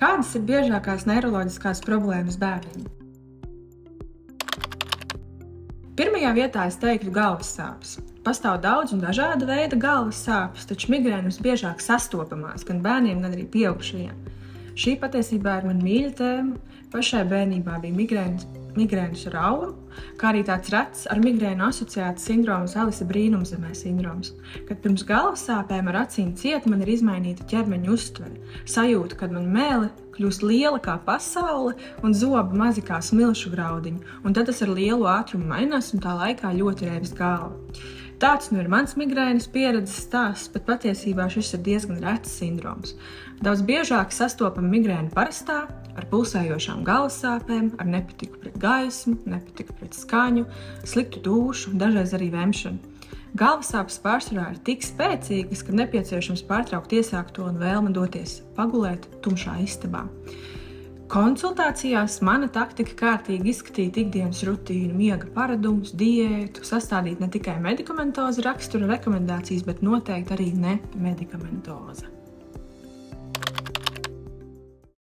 Kādas ir biežākās neiroloģiskās problēmas bērniem? Pirmajā vietā es teiktu galvas sāpes. Pastāv daudz un dažāda veida galvas sāpes, taču migrēnas biežāk sastopamās gan bērniem, gan arī pieaugušajiem. Šī patiesībā ir mana mīļa tēma. Pašai bērnībā bija migrēnas ar auru, kā arī tāds rets ar migrēnu asociēts sindroms Alisa brīnumzemē sindroms, kad pirms galvas sāpēm ar acīm ciet man ir izmainīta ķermeņa uztvere, sajūta, kad man mēle kļūst liela kā pasaule un zobi mazi kā smilšu graudiņi, un tad tas ar lielu ātrumu mainās un tā laikā ļoti rēbis galva. Tāds nu ir mans migrēnas pieredzes stāsts, bet patiesībā šis ir diezgan rets sindroms. Daudz biežāk sastopama migrēna parastā, ar pulsējošām galvas sāpēm, ar nepatiku pret gaismu, nepatiku pret skaņu, sliktu dušu, dažreiz arī vemšanu. Galvas sāpes pārsvarā ir tik spēcīgas, ka nepieciešams pārtraukt iesākto un vēlme doties pagulēt tumšā istabā. Konsultācijās mana taktika kārtīgi izskatīt ikdienas rutīnu, miega paradumus, diētu, sastādīt ne tikai medikamentoza rakstura rekomendācijas, bet noteikti arī nemedikamentoza.